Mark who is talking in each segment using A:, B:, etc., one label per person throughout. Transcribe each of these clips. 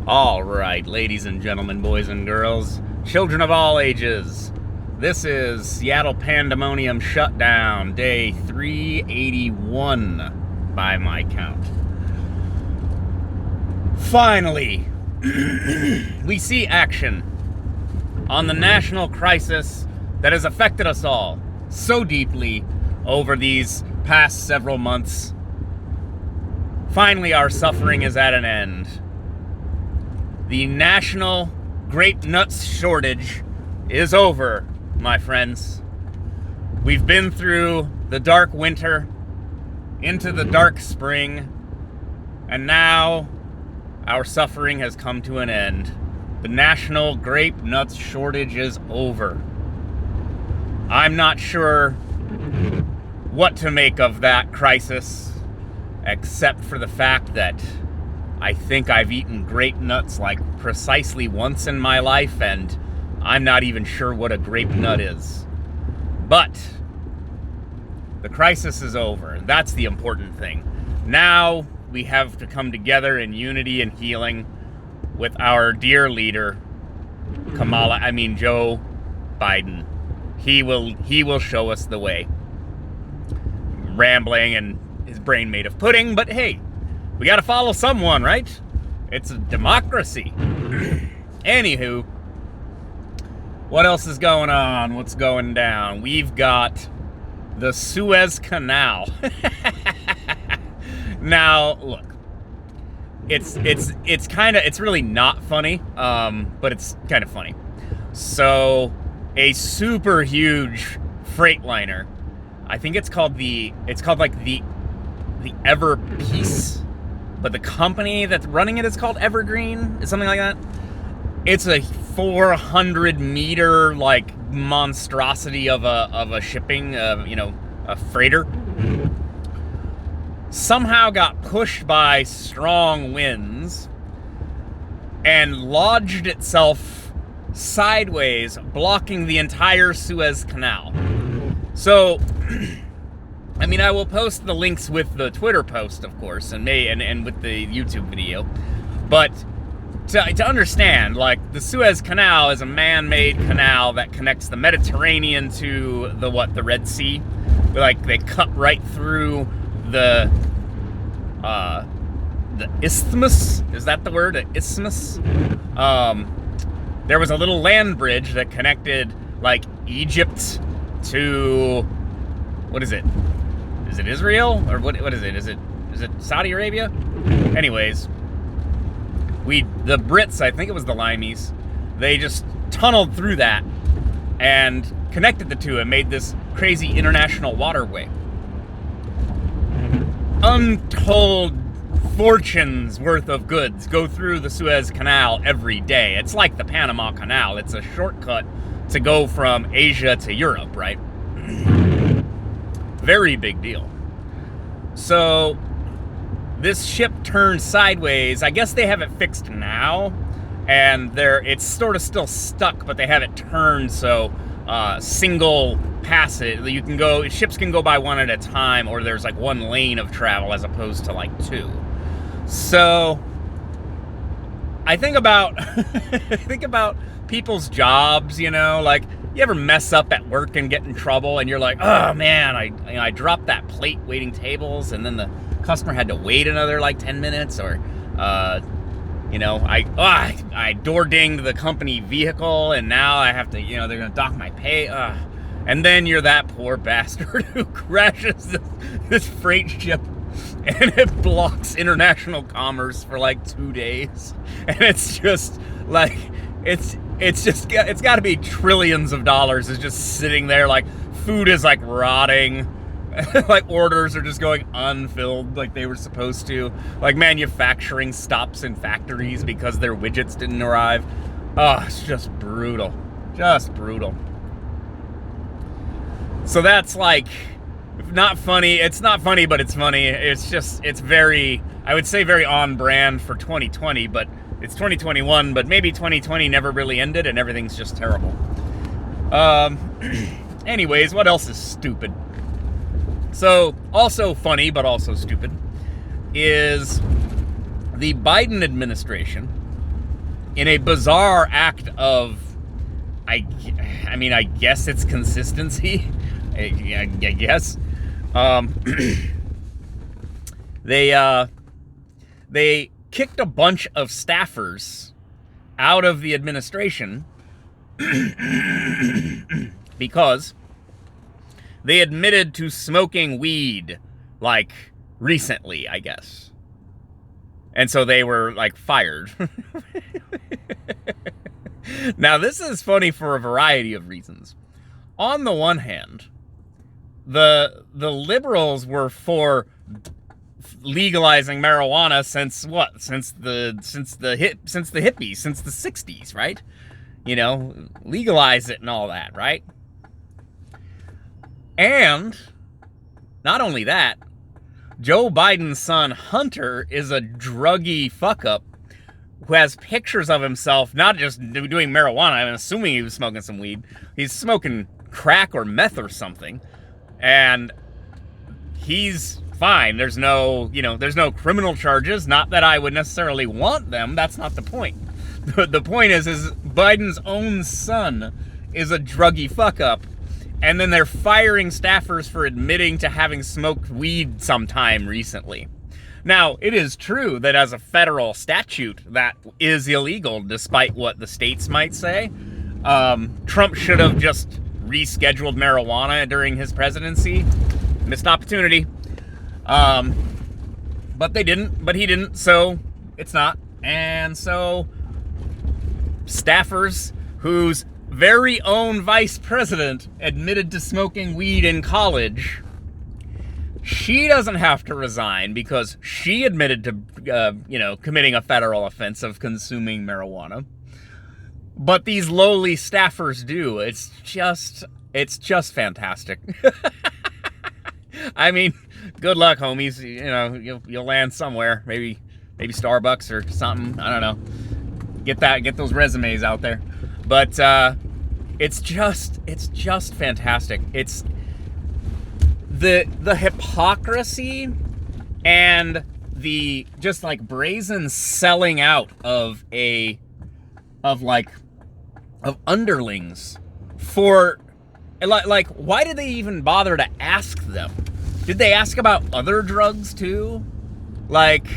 A: All right, ladies and gentlemen, boys and girls, children of all ages, this is Seattle Pandemonium Shutdown, day 381 by my count. Finally, we see action on the national crisis that has affected us all so deeply over these past several months. Finally, our suffering is at an end. The national grape nuts shortage is over, my friends. We've been through the dark winter, into the dark spring, and now our suffering has come to an end. The national grape nuts shortage is over. I'm not sure what to make of that crisis, except for the fact that I think I've eaten grape nuts like precisely once in my life, and I'm not even sure what a grape nut is. But the crisis is over. That's the important thing. Now we have to come together in unity and healing with our dear leader, Joe Biden. He will show us the way. Rambling and his brain made of pudding, but hey, we gotta follow someone, right? It's a democracy. Anywho, what else is going on? What's going down? We've got the Suez Canal. Now, look, it's really not funny, but it's kind of funny. So, a super huge freight liner, I think it's called the Ever Peace, but the company that's running it is called Evergreen, something like that. It's a 400-meter monstrosity of a shipping, a freighter. Somehow got pushed by strong winds and lodged itself sideways, blocking the entire Suez Canal. So, I will post the links with the Twitter post, of course, and with the YouTube video. But to understand, the Suez Canal is a man-made canal that connects the Mediterranean to the Red Sea. They cut right through the isthmus. Is that the word? Isthmus? There was a little land bridge that connected Egypt to, what is it? Is it Israel or what is it? Is it Saudi Arabia? Anyways, the Brits, I think it was the Limeys, they just tunneled through that and connected the two and made this crazy international waterway. Untold fortunes worth of goods go through the Suez Canal every day. It's like the Panama Canal. It's a shortcut to go from Asia to Europe, right? Very big deal. So this ship turned sideways. I guess they have it fixed now, and it's sort of still stuck, but they have it turned so single passage. Ships can go by one at a time, or there's one lane of travel as opposed to two. So I think about people's jobs, you ever mess up at work and get in trouble and you're like, oh man, I dropped that plate waiting tables, and then the customer had to wait another 10 minutes, or I door dinged the company vehicle and now I have to, they're gonna dock my pay, and then you're that poor bastard who crashes this freight ship and it blocks international commerce for 2 days, and it's just it's got to be trillions of dollars is just sitting there, food is rotting, orders are just going unfilled like they were supposed to, manufacturing stops in factories because their widgets didn't arrive. Oh, it's just brutal. So that's not funny. It's not funny, but it's funny. It's very, I would say, very on brand for 2020, but it's 2021, but maybe 2020 never really ended and everything's just terrible. Anyways, what else is stupid? So, also funny, but also stupid, is the Biden administration in a bizarre act of, I mean, I guess it's consistency. I guess. They kicked a bunch of staffers out of the administration because they admitted to smoking weed, like, recently, I guess. And so they were, like, fired. Now, this is funny for a variety of reasons. On the one hand, the liberals were for legalizing marijuana since what? Since the hippies, since the 60s, right? You know, legalize it and all that, right? And not only that, Joe Biden's son Hunter is a druggy fuck-up who has pictures of himself not just doing marijuana. I'm assuming he was smoking some weed. He's smoking crack or meth or something. And he's fine. There's no criminal charges. Not that I would necessarily want them. That's not the point. The point is Biden's own son is a druggy fuck-up. And then they're firing staffers for admitting to having smoked weed sometime recently. Now, it is true that as a federal statute, that is illegal, despite what the states might say. Trump should have just rescheduled marijuana during his presidency. Missed opportunity. But they didn't, but he didn't, so it's not. And so staffers whose very own vice president admitted to smoking weed in college, she doesn't have to resign because she admitted to, committing a federal offense of consuming marijuana. But these lowly staffers do. It's just fantastic. I mean, good luck, homies. You know, you'll land somewhere. Maybe Starbucks or something. I don't know. Get those resumes out there. But it's just fantastic. It's the hypocrisy and the just like brazen selling out of underlings for like why did they even bother to ask them? Did they ask about other drugs too? Like,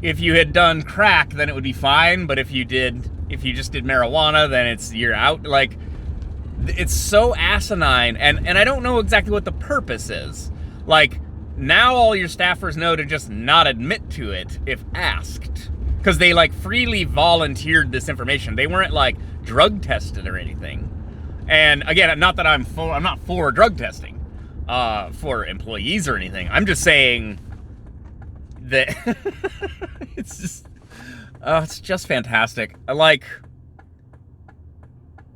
A: if you had done crack, then it would be fine, but if you just did marijuana, then you're out. Like, it's so asinine, and I don't know exactly what the purpose is. Like, now all your staffers know to just not admit to it if asked. Because they, like, freely volunteered this information. They weren't, like, drug tested or anything. And, again, not that I'm not for drug testing for employees or anything. I'm just saying that it's just fantastic. Like,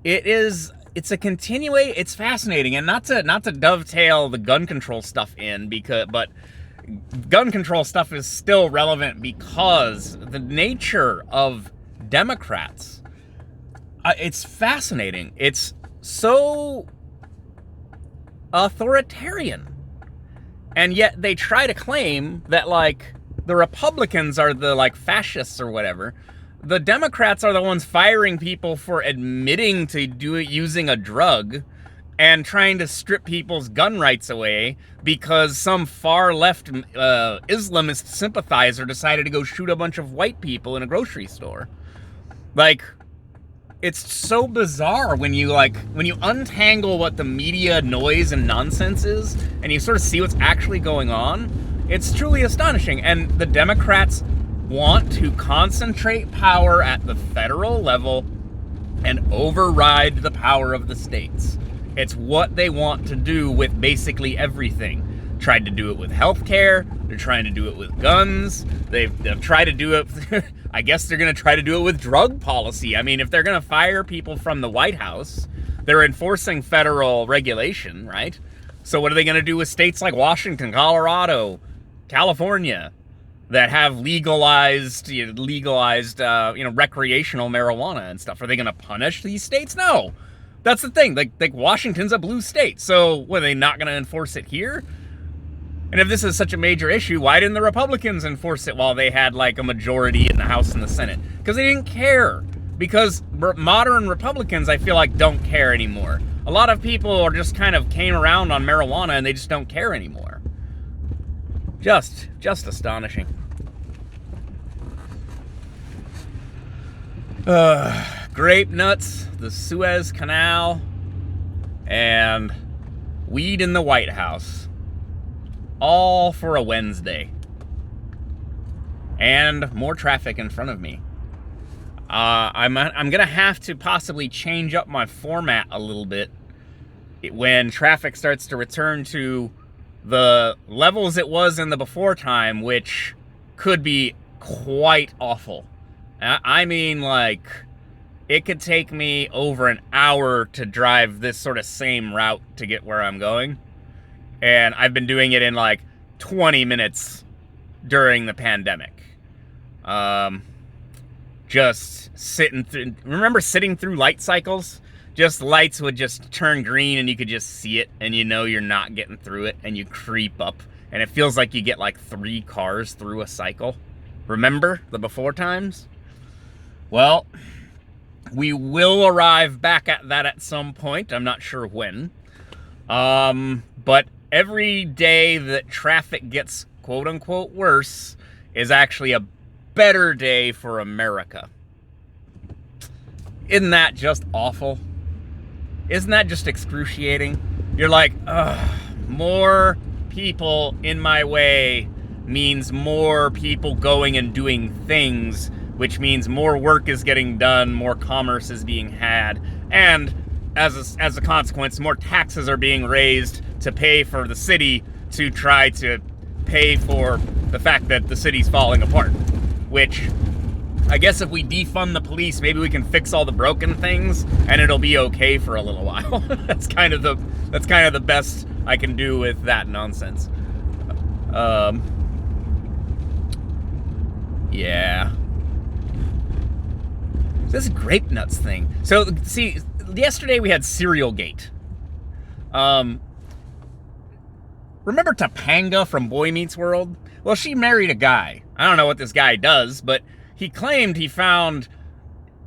A: it's a continuation. It's fascinating, and not to dovetail the gun control stuff in, but gun control stuff is still relevant because the nature of Democrats, it's fascinating. It's so authoritarian, and yet they try to claim that, like, the Republicans are the, like, fascists or whatever. The Democrats are the ones firing people for admitting to using a drug and trying to strip people's gun rights away because some far-left Islamist sympathizer decided to go shoot a bunch of white people in a grocery store. Like, it's so bizarre when you untangle what the media noise and nonsense is and you sort of see what's actually going on. It's truly astonishing. And the Democrats want to concentrate power at the federal level and override the power of the states. It's what they want to do with basically everything. Tried to do it with healthcare. They're trying to do it with guns. They've tried to do it. I guess they're going to try to do it with drug policy. I mean, if they're going to fire people from the White House, they're enforcing federal regulation, right? So what are they going to do with states like Washington, Colorado, California, that have legalized recreational marijuana and stuff? Are they going to punish these states? No. That's the thing. Like Washington's a blue state. So, what, are they not going to enforce it here? And if this is such a major issue, why didn't the Republicans enforce it while they had like a majority in the House and the Senate? Because they didn't care. Because modern Republicans, I feel like, don't care anymore. A lot of people are just kind of came around on marijuana and they just don't care anymore. Just astonishing. Grape nuts, the Suez Canal, and weed in the White House. All for a Wednesday. And more traffic in front of me. I'm gonna have to possibly change up my format a little bit when traffic starts to return to the levels it was in the before time, which could be quite awful. I mean, like, it could take me over an hour to drive this sort of same route to get where I'm going. And I've been doing it in like 20 minutes during the pandemic. Just sitting through, remember sitting through light cycles? Just lights would just turn green and you could just see it and you know you're not getting through it and you creep up and it feels like you get like 3 cars through a cycle. Remember the before times? Well, we will arrive back at that at some point. I'm not sure when. But every day that traffic gets quote unquote worse is actually a better day for America. Isn't that just awful? Isn't that just excruciating? You're like, ugh, more people in my way means more people going and doing things, which means more work is getting done, more commerce is being had, and as a consequence, more taxes are being raised to pay for the city to try to pay for the fact that the city's falling apart. Which, I guess if we defund the police, maybe we can fix all the broken things and it'll be okay for a little while. That's kind of the best I can do with that nonsense. Yeah. This grape nuts thing. So, see, yesterday we had Cereal Gate. Remember Topanga from Boy Meets World? Well, she married a guy. I don't know what this guy does, but he claimed he found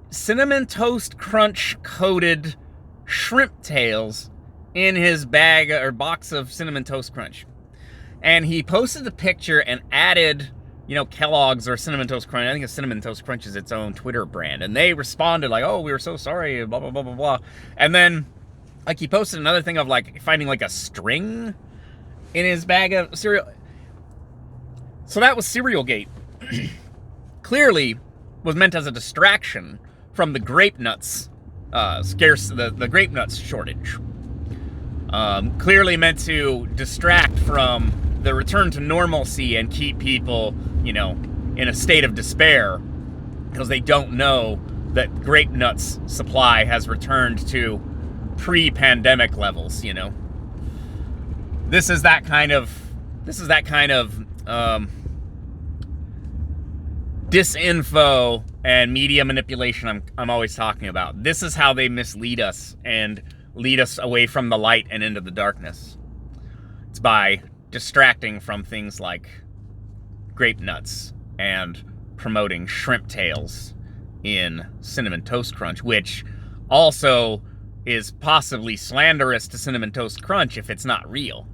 A: Cinnamon Toast Crunch coated shrimp tails in his bag or box of Cinnamon Toast Crunch. And he posted the picture and added, you know, Kellogg's or Cinnamon Toast Crunch. I think Cinnamon Toast Crunch is its own Twitter brand. And they responded like, oh, we were so sorry, blah, blah, blah, blah, blah. And then, like, he posted another thing of, like, finding, like, a string in his bag of cereal. So that was Cereal Gate. Clearly was meant as a distraction from the grape nuts the grape nuts shortage. Clearly meant to distract from the return to normalcy and keep people, you know, in a state of despair because they don't know that grape nuts supply has returned to pre-pandemic levels, you know. This is that kind of disinfo and media manipulation I'm always talking about. This is how they mislead us and lead us away from the light and into the darkness. It's by distracting from things like grape nuts and promoting shrimp tails in Cinnamon Toast Crunch, which also is possibly slanderous to Cinnamon Toast Crunch if it's not real.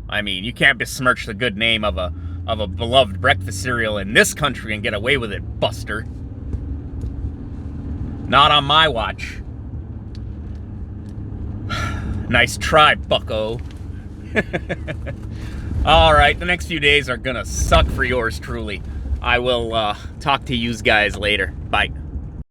A: I mean, you can't besmirch the good name of a beloved breakfast cereal in this country and get away with it, Buster. Not on my watch. Nice try, bucko. All right, the next few days are gonna suck for yours truly. I will talk to you guys later. Bye.